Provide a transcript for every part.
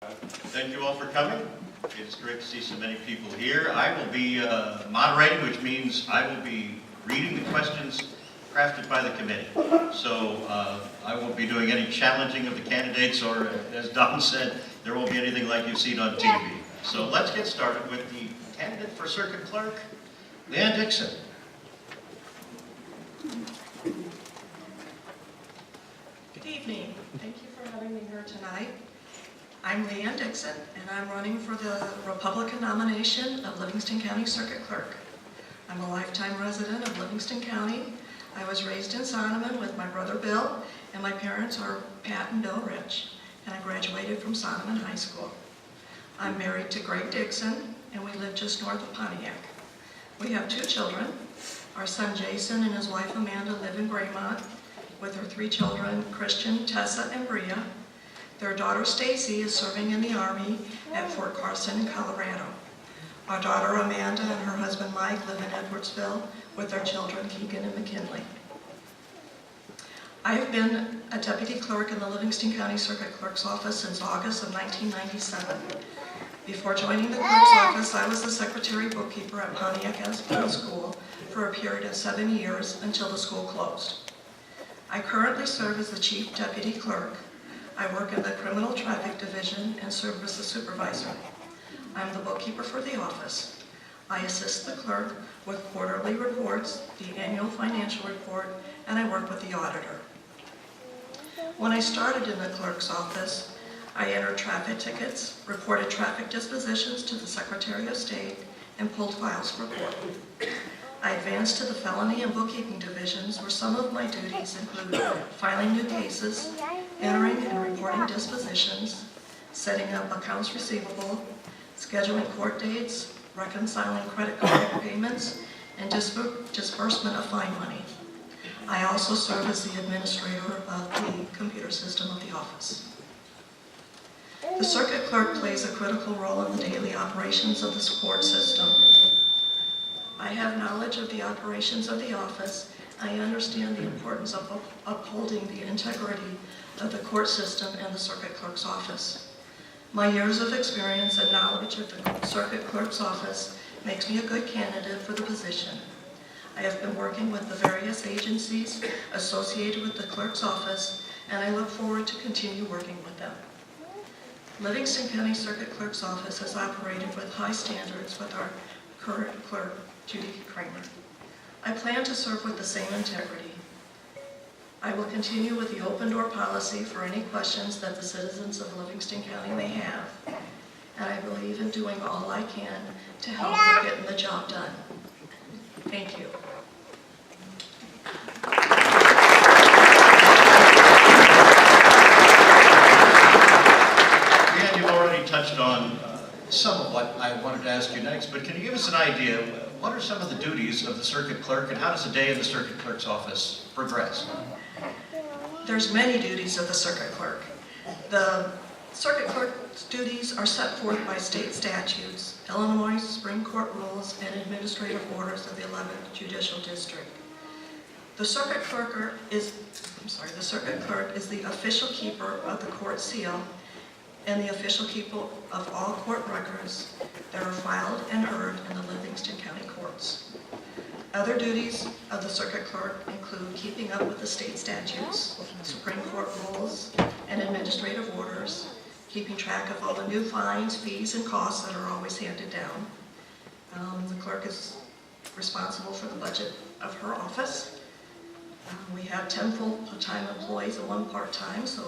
Thank you all for coming. It's great to see so many people here. I will be moderating, which means I will be reading the questions crafted by the committee. So I won't be doing any challenging of the candidates, or as Don said, there won't be anything like you've seen on TV. So let's get started with the candidate for circuit clerk, Leanne Dixon. Good evening. Thank you for having me here tonight. I'm Leanne Dixon, and I'm running for the Republican nomination of Livingston County Circuit Clerk. I'm a lifetime resident of Livingston County. I was raised in Sonneman with my brother Bill, and my parents are Pat and Bill Rich, and I graduated from Sonneman High School. I'm married to Greg Dixon, and we live just north of Pontiac. We have 2 children. Our son Jason and his wife Amanda live in Graymont with their 3 children, Christian, Tessa, and Bria. Their daughter Stacy is serving in the Army at Fort Carson in Colorado. Our daughter Amanda and her husband Mike live in Edwardsville with their children Keegan and McKinley. I have been a deputy clerk in the Livingston County Circuit Clerk's office since August of 1997. Before joining the clerk's office, I was the secretary bookkeeper at Pontiac Middle School for a period of 7 years until the school closed. I currently serve as the chief deputy clerk. I work in the criminal traffic division and serve as the supervisor. I'm the bookkeeper for the office. I assist the clerk with quarterly reports, the annual financial report, and I work with the auditor. When I started in the clerk's office, I entered traffic tickets, reported traffic dispositions to the Secretary of State, and pulled files for court. I advanced to the felony and bookkeeping divisions, where some of my duties include filing new cases, entering and reporting dispositions, setting up accounts receivable, scheduling court dates, reconciling credit card payments, and disbursement of fine money. I also serve as the administrator of the computer system of the office. The circuit clerk plays a critical role in the daily operations of the court system. I have knowledge of the operations of the office. I understand the importance of upholding the integrity of the court system and the circuit clerk's office. My years of experience and knowledge of the circuit clerk's office makes me a good candidate for the position. I have been working with the various agencies associated with the clerk's office, and I look forward to continue working with them. Livingston County Circuit Clerk's office has operated with high standards with our current clerk, Judy Kramer. I plan to serve with the same integrity. I will continue with the open door policy for any questions that the citizens of Livingston County may have, and I believe in doing all I can to help with getting the job done. Thank you. Leanne, you've already touched on some of what I wanted to ask you next, but can you give us an idea, what are some of the duties of the circuit clerk, and how does a day in the circuit clerk's office progress? There's many duties of the circuit clerk. The circuit clerk's duties are set forth by state statutes, Illinois Supreme Court rules, and administrative orders of the 11th Judicial District. The circuit clerk is the official keeper of the court seal and the official keeper of all court records that are filed and heard in the Livingston County courts. Other duties of the circuit clerk include keeping up with the state statutes, Supreme Court rules, and administrative orders, keeping track of all the new fines, fees, and costs that are always handed down. The clerk is responsible for the budget of her office. We have 10 full-time employees and 1 part-time, so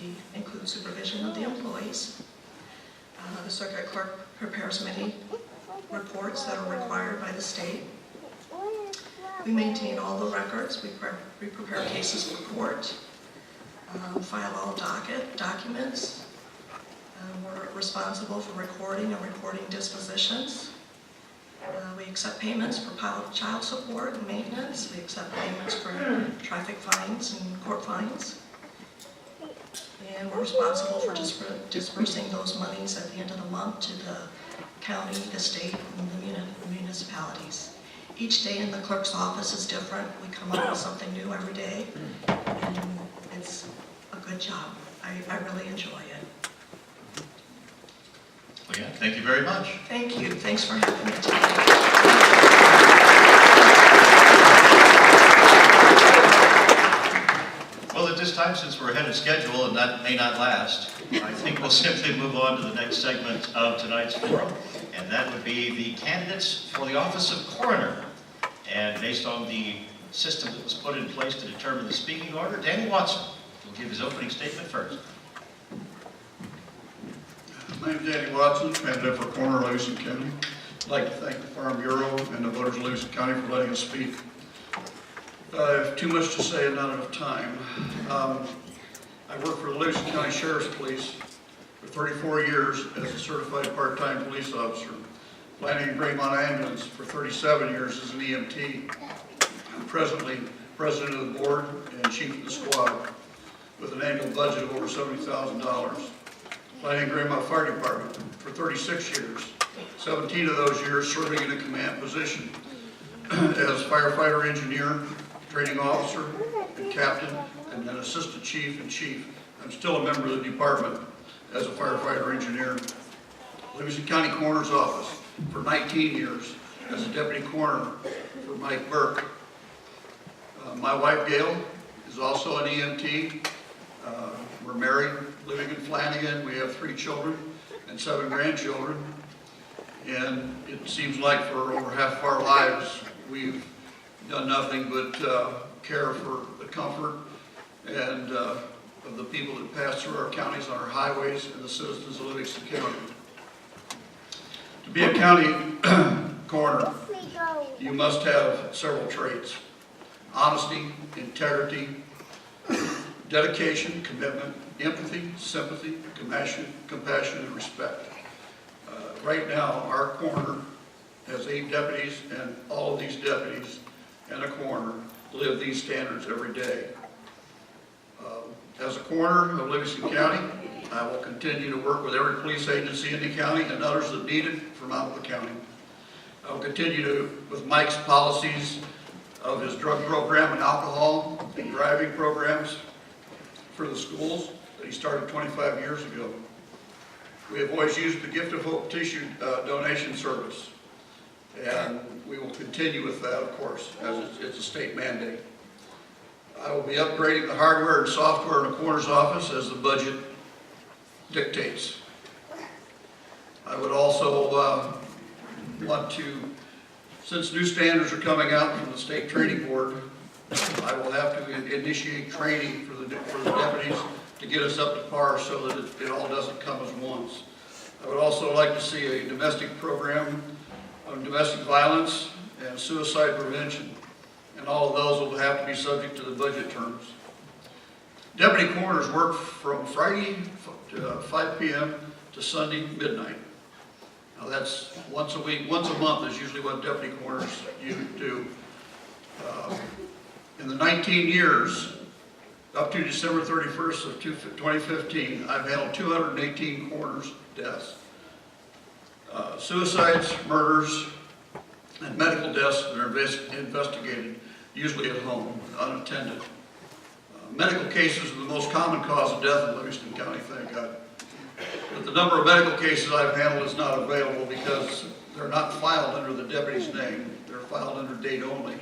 we include supervision of the employees. The circuit clerk prepares many reports that are required by the state. We maintain all the records. We prepare cases for court, file all documents. We're responsible for recording and reporting dispositions. We accept payments for child support and maintenance. We accept payments for traffic fines and court fines. And we're responsible for dispersing those monies at the end of the month to the county, the state, and the municipalities. Each day in the clerk's office is different. We come up with something new every day, and it's a good job. I really enjoy it. Again, thank you very much. Thank you. Thanks for having me today. Well, at this time, since we're ahead of schedule and that may not last, I think we'll simply move on to the next segment of tonight's forum, and that would be the candidates for the office of coroner. And based on the system that was put in place to determine the speaking order, Danny Watson will give his opening statement first. My name is Danny Watson, candidate for coroner of Livingston County. I'd like to thank the Farm Bureau and the voters of Livingston County for letting us speak. I have too much to say and not enough time. I worked for the Livingston County Sheriff's Police for 34 years as a certified part-time police officer. Planning and Greymont Ambulance for 37 years as an EMT. I'm presently president of the board and chief of the squad with an annual budget of over $70,000. Planning and Greymont Fire Department for 36 years, 17 of those years serving in a command position as firefighter engineer, training officer, and captain, and then assistant chief and chief. I'm still a member of the department as a firefighter engineer. Livingston County Coroner's Office for 19 years as a deputy coroner for Mike Burke. My wife Gail is also an EMT. We're married, living in Flanagan. We have 3 children and 7 grandchildren. And it seems like for over half of our lives, we've done nothing but care for the comfort and of the people that pass through our counties on our highways and the citizens of Livingston County. To be a county coroner, you must have several traits: honesty, integrity, dedication, commitment, empathy, sympathy, compassion, and respect. Right now, our coroner has 8 deputies, and all of these deputies and a coroner live these standards every day. As a coroner of Livingston County, I will continue to work with every police agency in the county and others that need it from out of the county. I will continue with Mike's policies of his drug program and alcohol and driving programs for the schools that he started 25 years ago. We have always used the Gift of Hope tissue donation service, and we will continue with that, of course, as it's a state mandate. I will be upgrading the hardware and software in the coroner's office as the budget dictates. I would also want to, since new standards are coming out from the state training board, I will have to initiate training for the deputies to get us up to par so that it all doesn't come as once. I would also like to see a domestic program on domestic violence and suicide prevention, and all of those will have to be subject to the budget terms. Deputy coroners work from Friday 5 p.m. to Sunday midnight. Now that's once a week, once a month is usually what deputy coroners do. In the 19 years, up to December 31st of 2015, I've handled 218 coroners' deaths. Suicides, murders, and medical deaths that are investigated, usually at home, unattended. Medical cases are the most common cause of death in Livingston County, thank God. But the number of medical cases I've handled is not available because they're not filed under the deputy's name. They're filed under date only.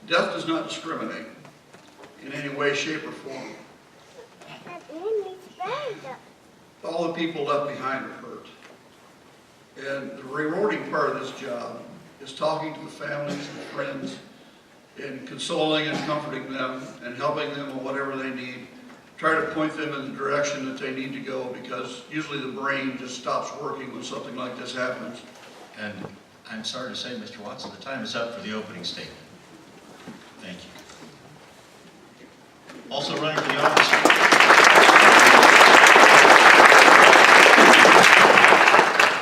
Death does not discriminate in any way, shape, or form. All the people left behind are hurt. And the rewarding part of this job is talking to the families and friends and consoling and comforting them and helping them with whatever they need. Try to point them in the direction that they need to go, because usually the brain just stops working when something like this happens. And I'm sorry to say, Mr. Watson, the time is up for the opening statement. Thank you. Also running for the office.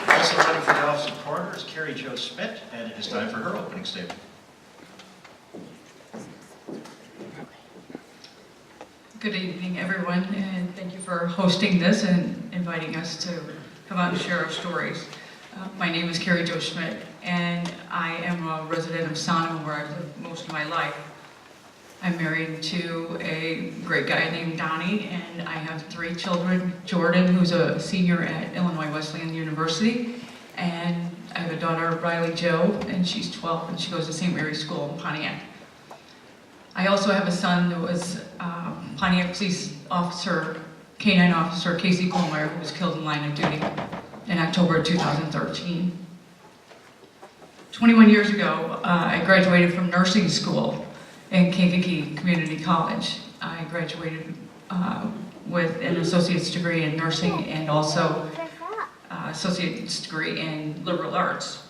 Also running for the office of coroner is Carrie Jo Schmidt, and it is time for her opening statement. Good evening, everyone, and thank you for hosting this and inviting us to come out and share our stories. My name is Carrie Jo Schmidt, and I am a resident of Sonoma, where I've lived most of my life. I'm married to a great guy named Donnie, and I have 3 children. Jordan, who's a senior at Illinois Wesleyan University, and I have a daughter, Riley Jo, and she's 12, and she goes to St. Mary's School in Pontiac. I also have a son that was Pontiac Police Officer, K-9 Officer Casey Kohlmeyer, who was killed in line of duty in October 2013. 21 years ago, I graduated from nursing school in Kankakee Community College. I graduated with an associate's degree in nursing and also associate's degree in liberal arts.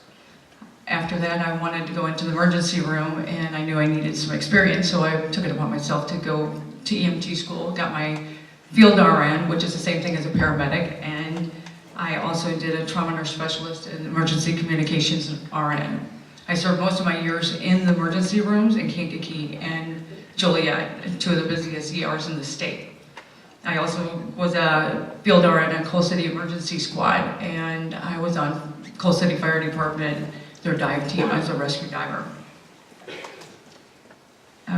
After that, I wanted to go into the emergency room, and I knew I needed some experience, so I took it upon myself to go to EMT school, got my field RN, which is the same thing as a paramedic, and I also did a trauma nurse specialist in emergency communications RN. I served most of my years in the emergency rooms in Kankakee and Joliet, 2 of the busiest ERs in the state. I also was a field RN at Coal City Emergency Squad, and I was on Coal City Fire Department, their dive team. I was a rescue diver.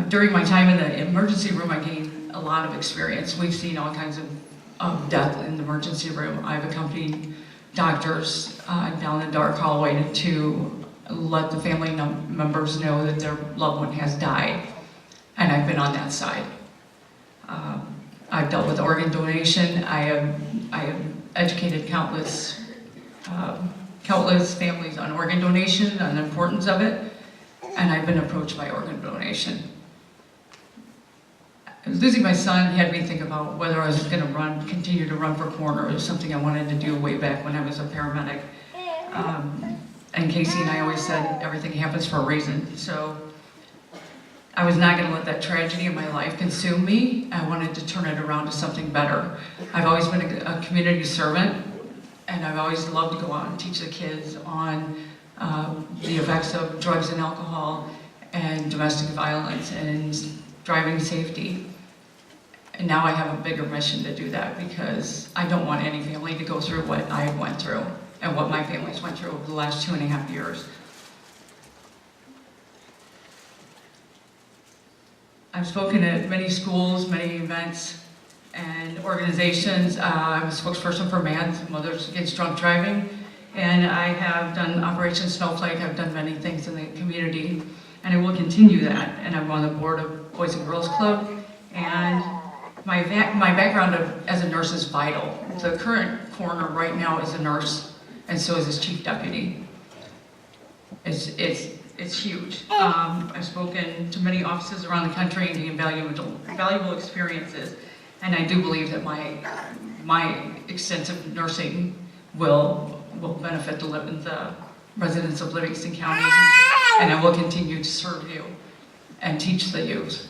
During my time in the emergency room, I gained a lot of experience. We've seen all kinds of death in the emergency room. I've accompanied doctors down the dark hallway to let the family members know that their loved one has died, and I've been on that side. I've dealt with organ donation. I have educated countless families on organ donation, on the importance of it, and I've been approached by organ donation. Losing my son had me think about whether I was going to continue to run for coroner. It was something I wanted to do way back when I was a paramedic. And Casey and I always said everything happens for a reason. So I was not going to let that tragedy in my life consume me. I wanted to turn it around to something better. I've always been a community servant, and I've always loved to go out and teach the kids on the effects of drugs and alcohol and domestic violence and driving safety. And now I have a bigger mission to do that because I don't want any family to go through what I went through and what my family's went through over the last 2.5 years. I've spoken at many schools, many events, and organizations. I'm a spokesperson for MADS, Mothers Against Drunk Driving, and I have done Operation Snowflake. I've done many things in the community, and I will continue that. And I'm on the board of Boys and Girls Club, and my background as a nurse is vital. The current coroner right now is a nurse, and so is his chief deputy. It's huge. I've spoken to many offices around the country and gained valuable experiences, and I do believe that my extensive nursing will benefit the residents of Livingston County, and I will continue to serve you and teach the youth.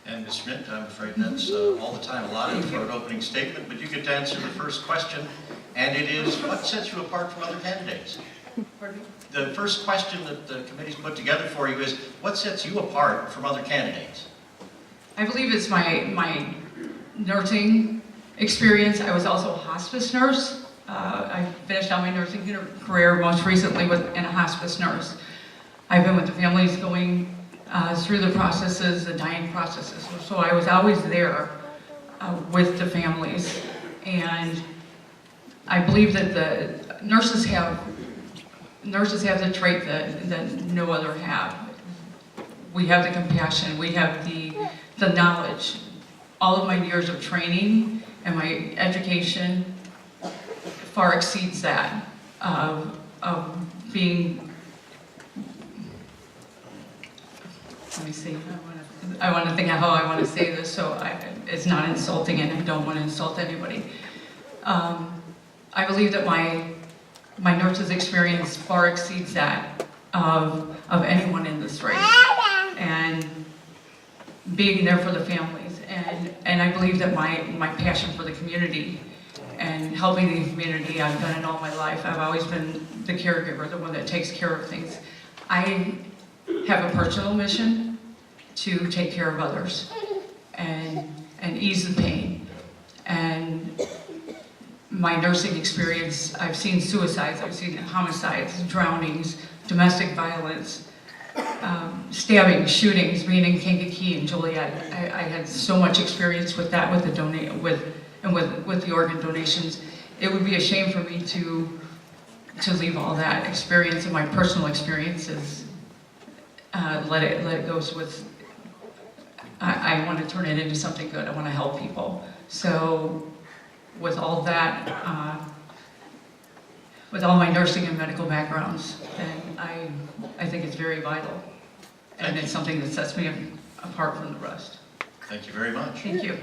And Ms. Schmidt, I'm afraid that's all the time allotted for an opening statement, but you get to answer the first question, and it is, what sets you apart from other candidates? Pardon me? The first question that the committee's put together for you is, what sets you apart from other candidates? I believe it's my nursing experience. I was also a hospice nurse. I finished out my nursing career most recently in a hospice nurse. I've been with the families going through the processes, the dying processes. So I was always there with the families. And I believe that the nurses have the trait that no other have. We have the compassion, we have the knowledge. All of my years of training and my education far exceeds that of being, let me see, I want to think of how I want to say this so it's not insulting, and I don't want to insult anybody. I believe that my nurse's experience far exceeds that of anyone in this race, and being there for the families, and I believe that my passion for the community and helping the community, I've done it all my life. I've always been the caregiver, the one that takes care of things. I have a personal mission to take care of others and ease the pain. And my nursing experience, I've seen suicides, I've seen homicides, drownings, domestic violence, stabbing, shootings, being in Kankakee and Joliet. I had so much experience with that, with the organ donations. It would be a shame for me to leave all that experience and my personal experiences, let it go with. I want to turn it into something good. I want to help people. So, with all that, with all my nursing and medical backgrounds, and I think it's very vital. And it's something that sets me apart from the rest. Thank you very much. Thank you.